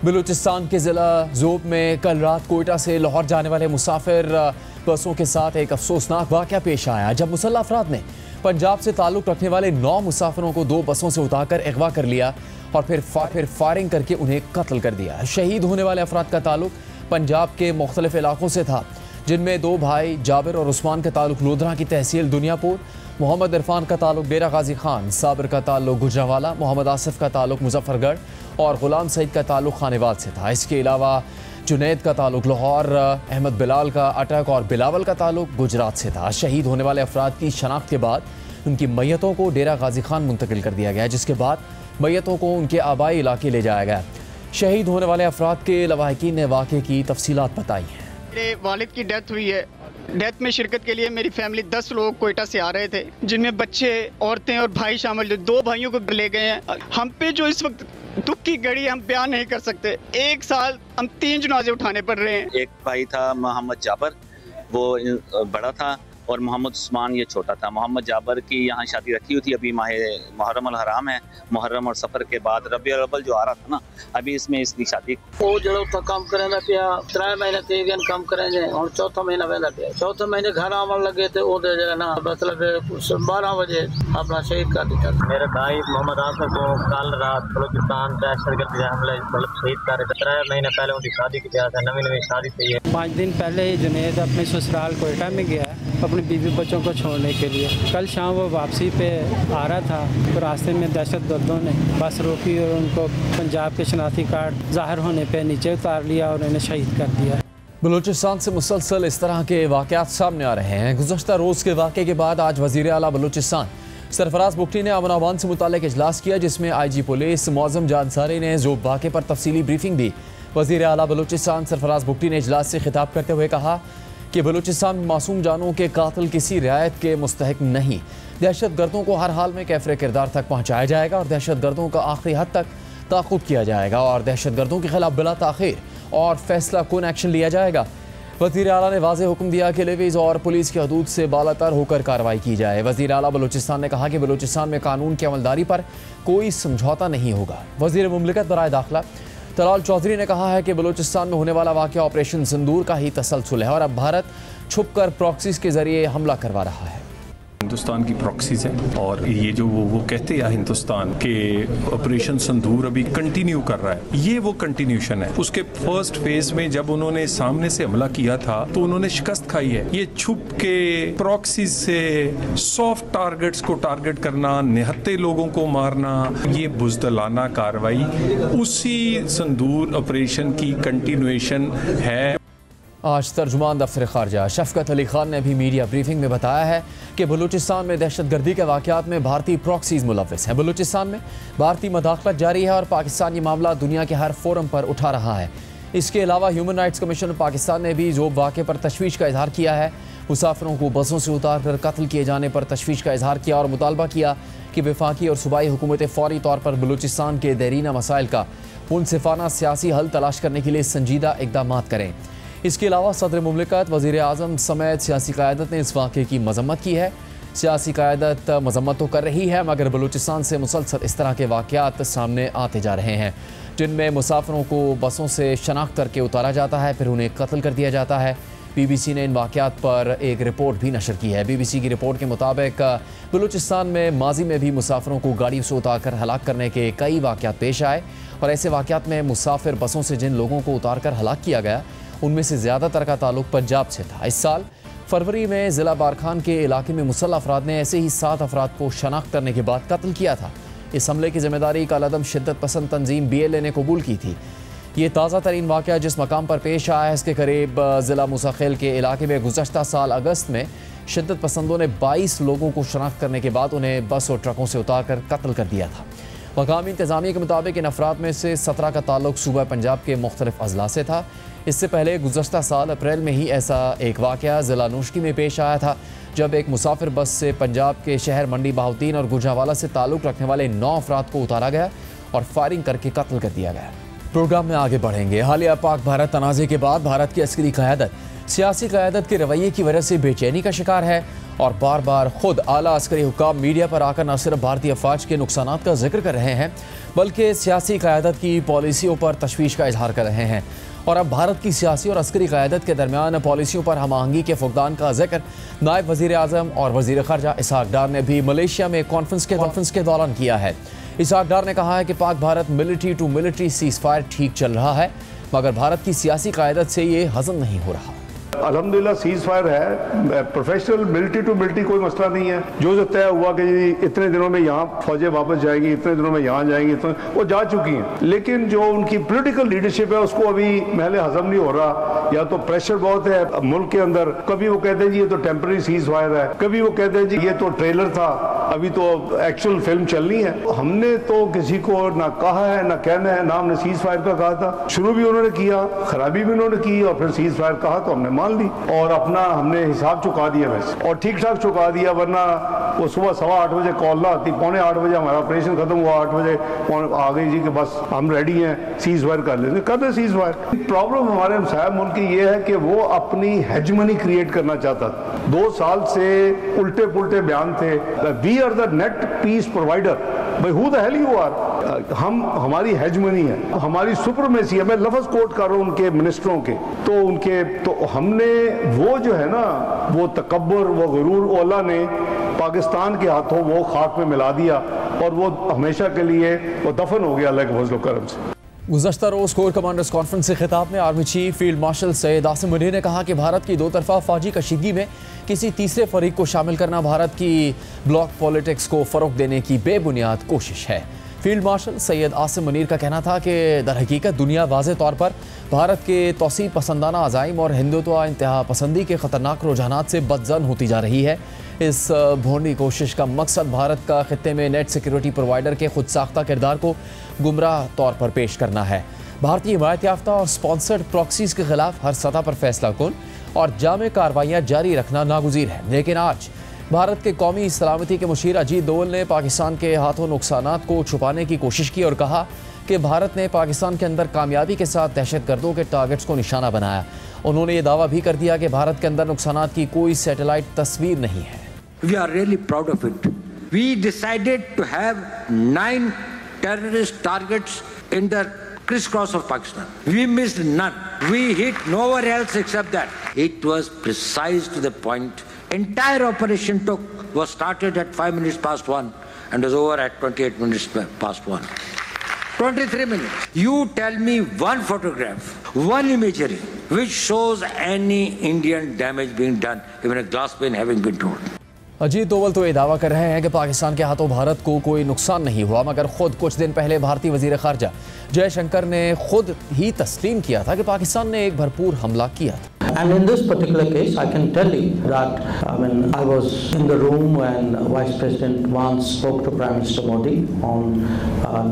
बलूचिस्तान के ज़िला ज़ोब में कल रात कोयटा से लाहौर जाने वाले मुसाफिर बसों के साथ एक अफसोसनाक वाक़या पेश आया, जब मुसल्लह अफराद ने पंजाब से ताल्लुक़ रखने वाले 9 मुसाफिरों को 2 बसों से उतारकर अगवा कर लिया और फिर फायरिंग करके उन्हें कत्ल कर दिया। शहीद होने वाले अफराद का ताल्लुक़ पंजाब के मुख्तलिफ इलाकों से था, जिनमें 2 भाई जाबिर और उस्मान का ताल्लुक़ लोधरा की तहसील दुनियापुर, मोहम्मद इरफान का ताल्लुक़ डेरा गाजी खान, साबिर का ताल्लुक़ गुजरावाला, मोहम्मद आसिफ का ताल्लुक़ मुजफ्फरगढ़ और गुलाम सईद का ताल्लुक़ खानेवाल से था। इसके अलावा जुनैद का ताल्लुक़ लाहौर, अहमद बिलाल का अटक और बिलावल का ताल्लुक़ गुजरात से था। शहीद होने वाले अफराद की शनाख्त के बाद उनकी मैयतों को डेरा गाजी खान मुंतकिल कर दिया गया, जिसके बाद मैयतों को उनके आबाई इलाके ले जाया गया। शहीद होने वाले अफराद के लवाहिकीन ने वाक़े की तफसीलात बताई हैं। मेरे वालिद की डेथ हुई है। डेथ में शिरकत के लिए मेरी फैमिली 10 लोग कोयटा से आ रहे थे, जिनमें बच्चे, औरतें और भाई शामिल, जो 2 भाइयों को ले गए हैं। हम पे जो इस वक्त दुख की घड़ी हम बयान नहीं कर सकते। 1 साल हम 3 जनाजे उठाने पड़ रहे हैं। एक भाई था मोहम्मद जाबर, वो बड़ा था, और मोहम्मद उस्मान ये छोटा था। मोहम्मद जाबर की यहाँ शादी रखी हुई थी, अभी माह मुहर्रम अल हराम है, मुहर्रम और सफ़र के बाद रबी अव्वल जो आ रहा था ना, अभी इसमें इसकी शादी वो जो काम करेंगे पिया 3 महीने 3 दिन काम करेंगे और चौथा महीना वेला पिया। चौथे महीने घर आवन लगे थे, वो दे ना मतलब 12 बजे अपना शहीद कर दिया। मेरे भाई मोहम्मद आसिफ को कल रात बलूचिस्तान दहशतगर्द हमले मतलब शहीद कर 3 महीने पहले उनकी शादी की था, नवी शादी थी। 5 दिन पहले ही जुनैद अपने ससुराल कोयटा में गया अपने बीवी बच्चों को छोड़ने के लिए। कल शाम वो वापसी पे आ रहा था तो रास्ते में दहशतगर्दों ने बस रोकी और उनको पंजाब के शनाख्ती कार्ड ज़ाहिर होने पे नीचे उतार लिया और उन्हें शहीद कर दिया। बलूचिस्तान से मुसलसल इस तरह के वाक़यात सामने आ रहे हैं। गुज़श्ता रोज़ के वाक़े के बाद आज वज़ीर आला बलूचिस्तान सरफराज बुगटी ने अमन अमान से मुताल्लिक़ इजलास किया, जिसमें IG पुलिस मौज़म जानसारी ने ज़ोब वाक़े पर तफसीली ब्रीफिंग दी। वज़ीर आला बलूचिस्तान सरफराज बुगटी ने इजलास से खिताब करते हुए कहा कि बलूचिस्तान में मासूम जानों के कातिल किसी रियायत के मुस्तहिक नहीं। दहशत गर्दों को हर हाल में कैफरे किरदार तक पहुँचाया जाएगा और दहशत गर्दों का आखिरी हद तक ताक़ुब किया जाएगा और दहशत गर्दों के खिलाफ बिला ताख़ीर और फैसला कुन एक्शन लिया जाएगा। वज़ीर आला ने वाज़ेह हुक्म दिया कि लेवीज़ और पुलिस की हदूद से बालातर होकर कार्रवाई की जाए। वज़ीर आला बलूचिस्तान ने कहा कि बलूचिस्तान में कानून की अमलदारी पर कोई समझौता नहीं होगा। वज़ीर मुमलिकत बराए दाखिला तलाल चौधरी ने कहा है कि बलूचिस्तान में होने वाला वाक़या ऑपरेशन सिंदूर का ही तसलसल है और अब भारत छुपकर प्रॉक्सीज़ के ज़रिए हमला करवा रहा है। हिंदुस्तान की प्रॉक्सीज हैं और ये जो वो कहते हैं हिंदुस्तान के ऑपरेशन संदूर अभी कंटिन्यू कर रहा है, ये वो कंटिन्यूशन है। उसके फर्स्ट फेज में जब उन्होंने सामने से हमला किया था तो उन्होंने शिकस्त खाई है। ये छुप के प्रॉक्सीज से सॉफ्ट टारगेट्स को टारगेट करना, निहत्ते लोगों को मारना, ये बुज़दिलाना कार्रवाई उसी संदूर ऑपरेशन की कंटिन्यूएशन है। आज तर्जुमान दफ्तर खारजा शफकत अली खान ने भी मीडिया ब्रीफिंग में बताया है कि बलूचिस्तान में दहशतगर्दी के वाक़यात में भारतीय प्रॉक्सीज मुलव्विस हैं। बलूचिस्तान में भारतीय मदाखलत जारी है और पाकिस्तान ये मामला दुनिया के हर फोरम पर उठा रहा है। इसके अलावा ह्यूमन राइट्स कमीशन पाकिस्तान ने भी ज़ोब वाक़े पर तशवीश का इजहार किया है। मुसाफिरों को बसों से उतार कर कत्ल किए जाने पर तशवीश का इजहार किया और मुतालबा किया कि वफाकी और सूबाई हुकूमतें फ़ौरी तौर पर बलूचिस्तान के देरीना मसाइल का मुनसिफाना सियासी हल तलाश करने के लिए संजीदा इक़दाम करें। इसके अलावा सदर मुमलिकत, वज़ीर आज़म समेत सियासी क़यादत ने इस वाक़े की मज़म्मत की है। सियासी क़यादत मज़म्मत तो कर रही है, मगर बलूचिस्तान से मुसलसल इस तरह के वाक़यात सामने आते जा रहे हैं, जिनमें मुसाफिरों को बसों से शनाख्त करके उतारा जाता है, फिर उन्हें कत्ल कर दिया जाता है। BBC ने इन वाक़यात पर एक रिपोर्ट भी नशर की है। BBC की रिपोर्ट के मुताबिक बलूचिस्तान में माजी में भी मुसाफिरों को गाड़ियों से उतार कर हलाक करने के कई वाक़यात पेश आए और ऐसे वाक़यात में मुसाफिर बसों से जिन लोगों को उतार कर हलाक किया गया उनमें से ज़्यादातर का ताल्लुक पंजाब से था। इस साल फरवरी में ज़िला बारखान के इलाके में मुसल्लह अफराद ने ऐसे ही 7 अफराद को शनाख्त करने के बाद कत्ल किया था। इस हमले की जिम्मेदारी कालादम शिद्दत पसंद तंजीम BLA ने कबूल की थी। ये ताज़ा तरीन वाक़या जिस मकाम पर पेश आया है, इसके करीब ज़िला मुसाखिल के इलाके में गुज़श्ता साल अगस्त में शिद्दत पसंदों ने 22 लोगों को शनाख्त करने के बाद उन्हें बस और ट्रकों से उतार कर कत्ल कर दिया था। मकामी इंतज़ामिया के मुताबिक इन अफराद में से 17 का ताल्लुक सूबा पंजाब के मुख्तलिफ अजला से था। इससे पहले गुज़श्ता साल अप्रैल में ही ऐसा एक वाक़या ज़िला नूशकी में पेश आया था, जब एक मुसाफिर बस से पंजाब के शहर मंडी बहाउद्दीन और गुजरावाला से ताल्लुक़ रखने वाले 9 अफराद को उतारा गया और फायरिंग करके कत्ल कर दिया गया। प्रोग्राम में आगे बढ़ेंगे। हालिया पाक भारत तनाज़े के बाद भारत की अस्करी क़यादत सियासी क़यादत के रवैये की वजह से बेचैनी का शिकार है और बार बार खुद आला अस्करी हुक्काम मीडिया पर आकर न सिर्फ भारतीय अफवाज के नुकसानात का जिक्र कर रहे हैं बल्कि सियासी क़यादत की पॉलिसियों पर तशवीश का इजहार कर रहे हैं। और अब भारत की सियासी और अस्करी क़यादत के दरमियान पॉलिसियों पर हम आहंगी के फुक़दान का जिक्र नायब वज़ीर आज़म और वज़ीर ख़ारजा इसहाक़ डार ने भी मलेशिया में कॉन्फ्रेंस के दौरान किया है। इसहाक़ डार ने कहा है कि Pak Bharat military to military ceasefire ठीक चल रहा है, मगर भारत की सियासी क़यादत से ये हज़म नहीं हो रहा। अल्हम्दुलिल्लाह सीज़ फायर है, प्रोफेशनल मिलिट्री टू मिलिट्री कोई मसला नहीं है। जो तय हुआ कि इतने दिनों में यहाँ फौजें वापस जाएंगी, इतने दिनों में यहाँ जाएंगी, तो वो जा चुकी हैं। लेकिन जो उनकी पॉलिटिकल लीडरशिप है उसको अभी महले हजम नहीं हो रहा। या तो प्रेशर बहुत है मुल्क के अंदर, कभी वो कहते हैं जी ये तो टेम्पररी सीज़ फायर है, कभी वो कहते हैं जी ये तो ट्रेलर था, अभी तो एक्चुअल फिल्म चलनी है। हमने तो किसी को ना कहा है ना कहना है, ना हमने सीज़ फायर का कहा था। शुरू भी उन्होंने किया, खराबी भी उन्होंने की, और फिर सीज़ फायर कहा तो हमने मान ली और अपना हमने हिसाब चुका दिया वैसे, और ठीक ठाक चुका दिया। वरना वो सुबह 7:15 बजे कॉल ना आती, 7:45 बजे हमारा ऑपरेशन खत्म हुआ, 8 बजे आ गई जी कि बस हम रेडी हैं, सीज़ फायर कर लेते, कर दे सीज़ फायर। प्रॉब्लम हमारे हमसाया मुल्क की ये है कि वो अपनी हेजमनी क्रिएट करना चाहता था। 2 साल से उल्टे पुल्टे बयान थे, we are the net peace provider. भाई who the hell you are? हम हमारी हेजमनी है, हमारी सुपरमेसी है। मैं लफ्ज़ कोट कर रहा हूँ उनके मिनिस्टरों के, तो हमने वो जो है ना वो तकब्बुर, वो गुरूर ओला ने पाकिस्तान के हाथों वो खाक में मिला दिया और वो हमेशा के लिए वो दफन हो गया अल्लाह के फजल करम से। गुज़श्ता रोज़ कोर कमांडर्स कॉन्फ्रेंस से खिताब में army chief field marshal Syed Asim Munir ने कहा कि भारत की 2 तरफ़ा फ़ौजी कशीदगी में किसी तीसरे फरीक को शामिल करना भारत की ब्लॉक पॉलिटिक्स को फ़रोग़ देने की बेबुनियाद कोशिश है। फील्ड मार्शल सैयद आसिम मुनीर का कहना था कि दरहकीकत दुनिया वाज़े तौर पर भारत के तौसीर पसंदाना अज़ाइम और हिंदुत्व इंतहा पसंदी के ख़तरनाक रुझानात से बदज़न होती जा रही है। इस भोंडी कोशिश का मकसद भारत का खित्ते में नेट सिक्योरिटी प्रोवाइडर के खुद साख्ता किरदार को गुमराह तौर पर पेश करना है। भारतीय हिमायत याफ्ता और स्पॉन्सर्ड प्रॉक्सीज़ के खिलाफ हर सतह पर फैसला कुन और जामे कार्रवाइयाँ जारी रखना नागुज़ीर है। लेकिन आज भारत के कौमी सलामती के मुशीर अजीत दोवल ने पाकिस्तान के हाथों नुकसानात को छुपाने की कोशिश की और कहा कि भारत ने पाकिस्तान के अंदर कामयाबी के साथ दहशतगर्दों के टारगेट्स को निशाना बनाया। उन्होंने ये दावा भी कर दिया कि भारत के अंदर नुकसानात की कोई सैटेलाइट तस्वीर नहीं है। We are really proud of it. We decided to have 9 terrorist targets in the crisscross of Pakistan. We missed none. We hit nowhere else except that. It was precise to the point. Entire operation was started at 5 minutes past 1 and was over at 28 minutes past 1. 23 minutes. You tell me one photograph, one imagery which shows any Indian damage being done, even a glass pane having been torn. Ajit Doval तो ये दावा कर रहे हैं कि पाकिस्तान के हाथों भारत को कोई नुकसान नहीं हुआ, मगर खुद कुछ दिन पहले भारतीय वजीर खारजा जयशंकर ने खुद ही तस्लीम किया था कि पाकिस्तान ने एक भरपूर हमला किया था। And in this particular case, I can tell you that I was in the room when Vice President Vance spoke to Prime Minister Modi on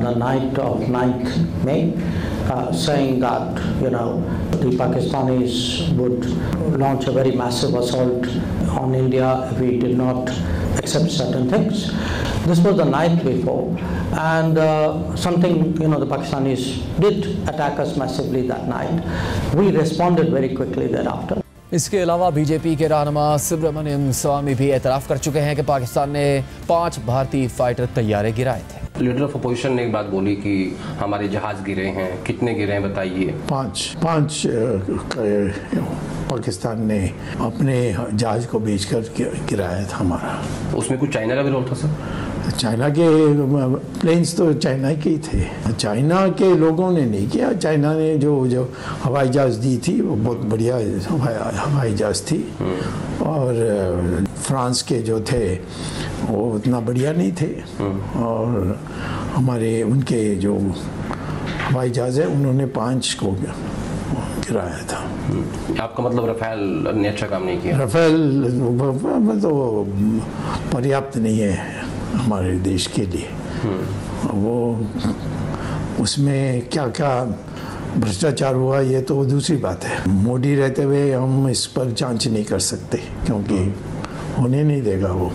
the night of 9th May, saying that the Pakistanis would launch a very massive assault on India if we did not accept certain things. This was the night before, and something the Pakistanis did attack us massively that night. We responded very quickly thereafter. इसके अलावा BJP के रहनुमा सुब्रमण्यम स्वामी भी एतराफ़ कर चुके हैं कि पाकिस्तान ने 5 भारतीय फाइटर तैयारे गिराए थे। लीडर ऑफ अपोजिशन ने एक बात बोली कि हमारे जहाज गिरे हैं, कितने गिरे हैं बताइए। 5 पाकिस्तान ने अपने जहाज को बेचकर गिराया था हमारा। उसमें कुछ चाइना का भी रोल था सर? चाइना के प्लेन्स तो चाइना के ही थे, चाइना के लोगों ने नहीं किया। चाइना ने जो हवाई जहाज दी थी वो बहुत बढ़िया हवाई जहाज थी, और फ्रांस के जो थे वो उतना बढ़िया नहीं थे, और हमारे उनके जो हवाई जहाज है उन्होंने 5 को गिराया था। आपका मतलब रफेल ने अच्छा काम नहीं किया? रफेल तो पर्याप्त नहीं है हमारे देश के लिए। वो उसमें क्या क्या भ्रष्टाचार हुआ ये तो दूसरी बात है। मोदी रहते हुए हम इस पर जांच नहीं कर सकते, क्योंकि होने नहीं देगा वो।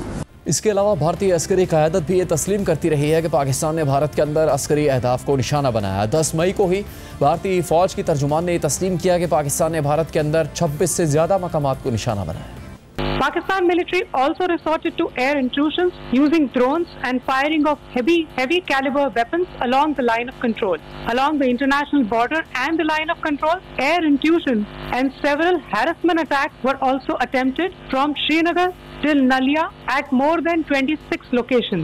इसके अलावा भारतीय अस्करी क़यादत भी ये तस्लीम करती रही है कि पाकिस्तान ने भारत के अंदर अस्करी अहदाफ को निशाना बनाया। 10 मई को ही भारतीय फ़ौज की तर्जुमान ने तस्लीम किया कि पाकिस्तान ने भारत के अंदर 26 से ज़्यादा मकामात को निशाना बनाया। Pakistan military also resorted to air intrusions using drones and firing of heavy caliber weapons along the line of control. Along the international border and the line of control, air intrusion and several harassment attacks were also attempted from Srinagar till Nalia at more than 26 locations.